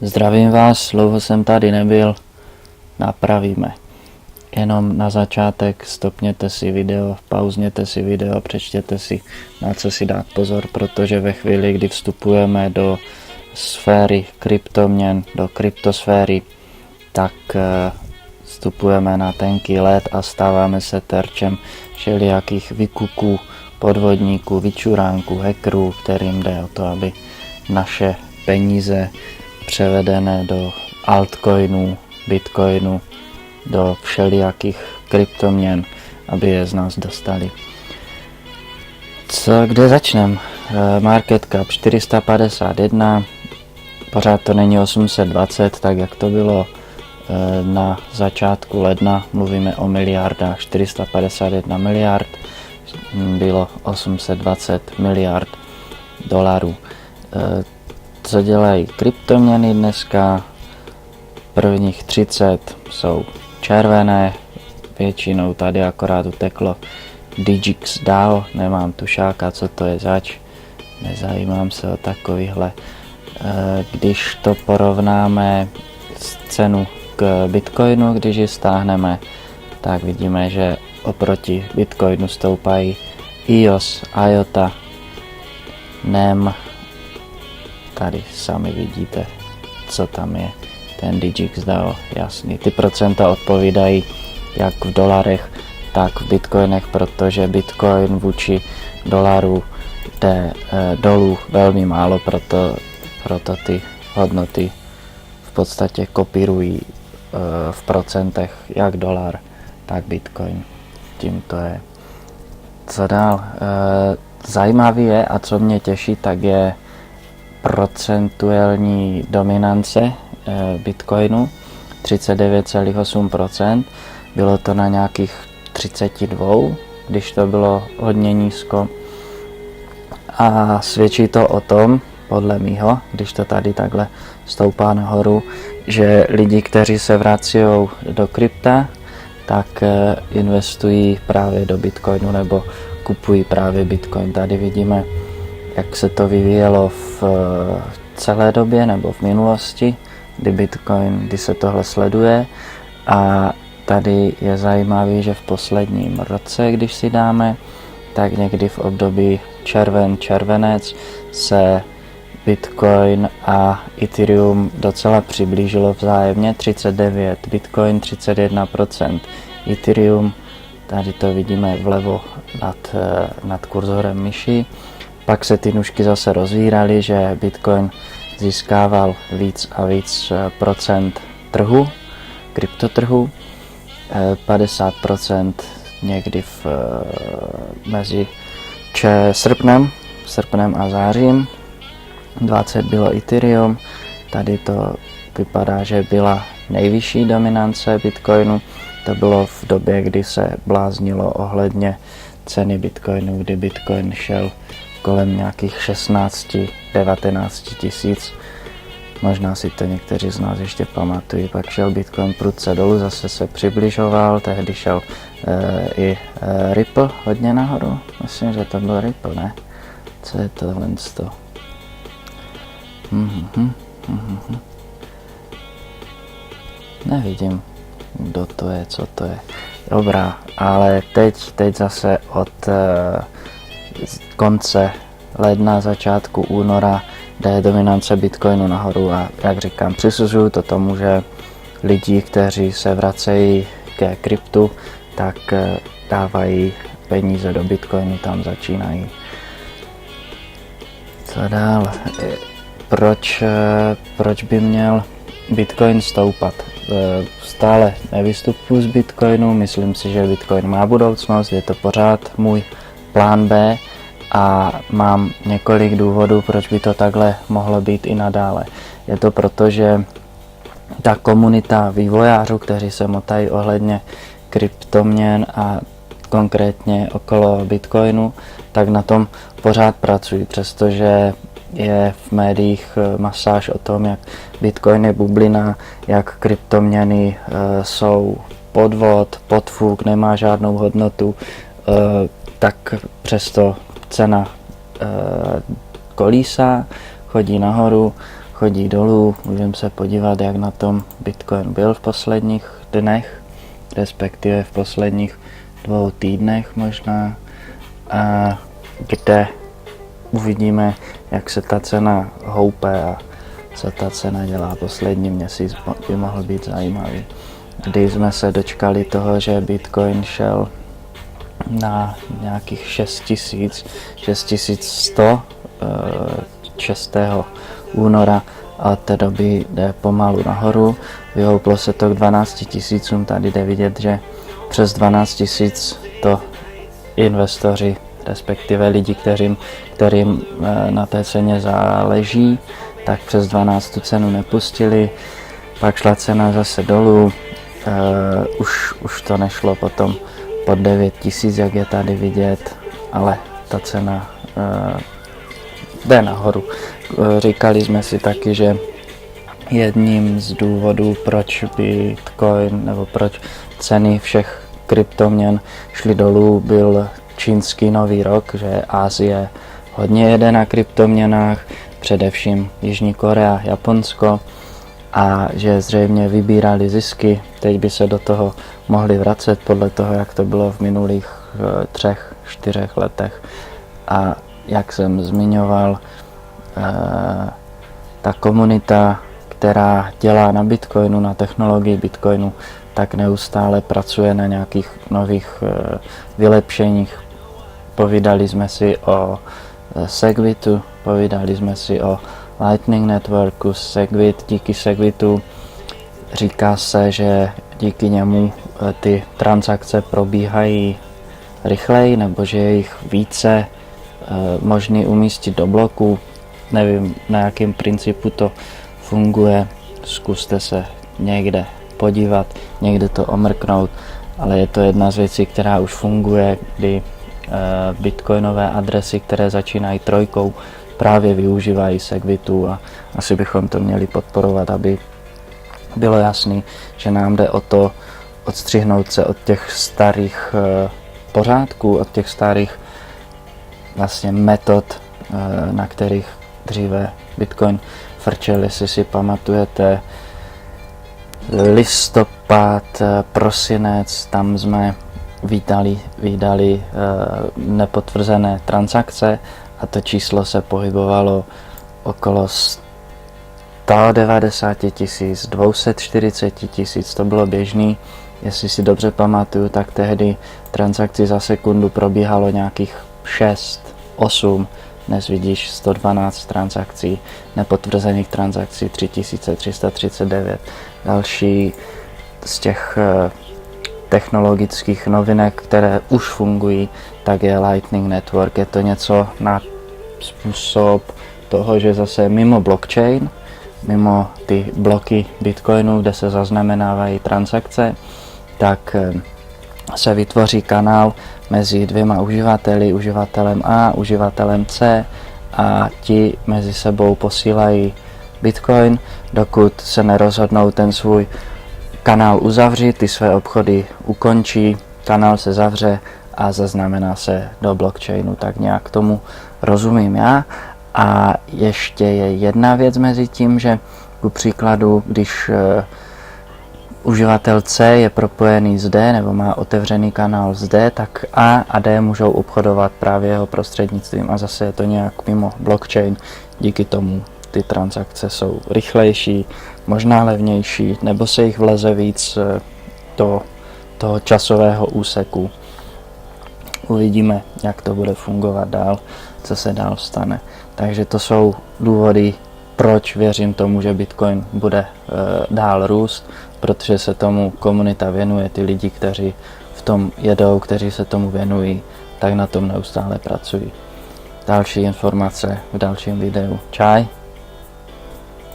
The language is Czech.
Zdravím vás, dlouho jsem tady nebyl, napravíme. Jenom na začátek stopněte si video, pauzněte si video, přečtěte si, na co si dát pozor, protože ve chvíli, kdy vstupujeme do sféry kryptoměn, do kryptosféry, tak vstupujeme na tenký led a stáváme se terčem všelijakých vykuků, podvodníků, vyčuránků, hackerů, kterým jde o to, aby naše peníze převedené do altcoinů, bitcoinů, do všelijakých kryptoměn, aby je z nás dostali. Kde začneme? Market cap 451, pořád to není 820, tak jak to bylo na začátku ledna, mluvíme o miliardách, 451 miliard, bylo 820 miliard dolarů. Co dělají kryptoměny dneska? Prvních 30 jsou červené, většinou tady akorát uteklo Digix DAO, nemám tušáka, co to je zač, nezajímám se o takovýhle. Když to porovnáme s cenu k Bitcoinu, když ji stáhneme, tak vidíme, že oproti Bitcoinu stoupají EOS, IOTA, NEM, tady sami vidíte, co tam je, ten Digix DAO, jasný. Ty procenta odpovídají jak v dolarech, tak v bitcoinech, protože bitcoin vůči dolaru jde dolů velmi málo, proto ty hodnoty v podstatě kopírují v procentech jak dolar, tak bitcoin. Tím to je. Co dál? Zajímavý je a co mě těší, tak je procentuální dominance Bitcoinu 39,8%. Bylo to na nějakých 32, když to bylo hodně nízko. A svědčí to o tom, podle mýho, když to tady takhle stoupá nahoru, že lidi, kteří se vrací do krypta, tak investují právě do Bitcoinu nebo kupují právě Bitcoin. Tady vidíme, jak se to vyvíjelo v celé době nebo v minulosti, kdy se tohle sleduje. A tady je zajímavý, že v posledním roce, když si dáme, tak někdy v období červenec se Bitcoin a Ethereum docela přiblížilo vzájemně, 39 Bitcoin, 31% Ethereum, tady to vidíme vlevo nad kurzorem myši. Pak se ty nůžky zase rozvíraly, že Bitcoin získával víc a víc procent trhu, kryptotrhu, 50% někdy mezi srpnem a zářím, 20 bylo Ethereum, tady to vypadá, že byla nejvyšší dominance Bitcoinu, to bylo v době, kdy se bláznilo ohledně ceny Bitcoinu, kdy Bitcoin šel kolem nějakých 16-19 tisíc. Možná si to někteří z nás ještě pamatují. Pak šel Bitcoin prudce dolů, zase se přibližoval, tehdy šel i Ripple hodně nahoru. Myslím, že to byl Ripple, ne? Co je tohle? Nevidím, kdo to je, co to je. Dobrá, ale teď zase od konce ledna, začátku února jde dominance Bitcoinu nahoru a jak říkám, přisuzuju to tomu, že lidi, kteří se vracejí ke kryptu, tak dávají peníze do Bitcoinu, tam začínají. Co dál? Proč by měl Bitcoin stoupat? Stále nevystupuji z Bitcoinu, myslím si, že Bitcoin má budoucnost, je to pořád můj plán B a mám několik důvodů, proč by to takhle mohlo být i nadále. Je to proto, že ta komunita vývojářů, kteří se motají ohledně kryptoměn a konkrétně okolo Bitcoinu, tak na tom pořád pracují, přestože je v médiích masáž o tom, jak Bitcoin je bublina, jak kryptoměny jsou podfuk, nemá žádnou hodnotu, tak přesto cena kolísá, chodí nahoru, chodí dolů, můžeme se podívat, jak na tom Bitcoin byl v posledních dnech, respektive v posledních 2 týdnech možná, a kde uvidíme, jak se ta cena houpe a co ta cena dělá. Poslední měsíc by mohl být zajímavý, kdy jsme se dočkali toho, že Bitcoin šel na nějakých 6100 6. února a od té doby jde pomalu nahoru. Vyhouplo se to k 12 000, tady jde vidět, že přes 12 000 to investoři, respektive lidi, kterým na té ceně záleží, tak přes 12 tu cenu nepustili, pak šla cena zase dolů, už to nešlo potom pod 9 000, jak je tady vidět, ale ta cena jde nahoru. Říkali jsme si taky, že jedním z důvodů, proč Bitcoin nebo proč ceny všech kryptoměn šly dolů, byl čínský nový rok, že Asie hodně jede na kryptoměnách, především Jižní Korea, Japonsko, a že zřejmě vybírali zisky. Teď by se do toho mohli vracet podle toho, jak to bylo v minulých 3-4 letech. A jak jsem zmiňoval, ta komunita, která dělá na Bitcoinu, na technologii Bitcoinu, tak neustále pracuje na nějakých nových vylepšeních. Povídali jsme si o Segwitu, povídali jsme si o Lightning Networku. Díky Segwitu říká se, že díky němu ty transakce probíhají rychleji, nebo že je jich více možný umístit do bloku. Nevím, na jakém principu to funguje, zkuste se někde podívat, někde to omrknout, ale je to jedna z věcí, která už funguje, kdy bitcoinové adresy, které začínají 3, právě využívají Segwitu, a asi bychom to měli podporovat, aby bylo jasný, že nám jde o to odstřihnout se od těch starých pořádků, od těch starých vlastně metod, na kterých dříve Bitcoin frčel. Jestli si pamatujete listopad, prosinec, tam jsme vydali nepotvrzené transakce a to číslo se pohybovalo okolo 190 000, 240 000, to bylo běžný. Jestli si dobře pamatuju, tak tehdy transakcí za sekundu probíhalo nějakých 6, 8, dnes vidíš 112 transakcí, nepotvrzených transakcí 3339. Další z těch technologických novinek, které už fungují, tak je Lightning Network. Je to něco na způsob toho, že zase mimo blockchain, mimo ty bloky Bitcoinu, kde se zaznamenávají transakce, tak se vytvoří kanál mezi 2 uživateli, uživatelem A, uživatelem C, a ti mezi sebou posílají Bitcoin, dokud se nerozhodnou ten svůj kanál uzavřít, ty své obchody ukončí, kanál se zavře a zaznamená se do blockchainu. Tak nějak tomu rozumím já. A ještě je jedna věc mezi tím, že ku příkladu, když uživatel C je propojený s D nebo má otevřený kanál s D, tak A a D můžou obchodovat právě jeho prostřednictvím, a zase je to nějak mimo blockchain. Díky tomu ty transakce jsou rychlejší, možná levnější, nebo se jich vleze víc do toho časového úseku. Uvidíme, jak to bude fungovat dál, co se dál stane. Takže to jsou důvody, proč věřím tomu, že Bitcoin bude dál růst, protože se tomu komunita věnuje, ty lidi, kteří v tom jedou, kteří se tomu věnují, tak na tom neustále pracují. Další informace v dalším videu. Čaj.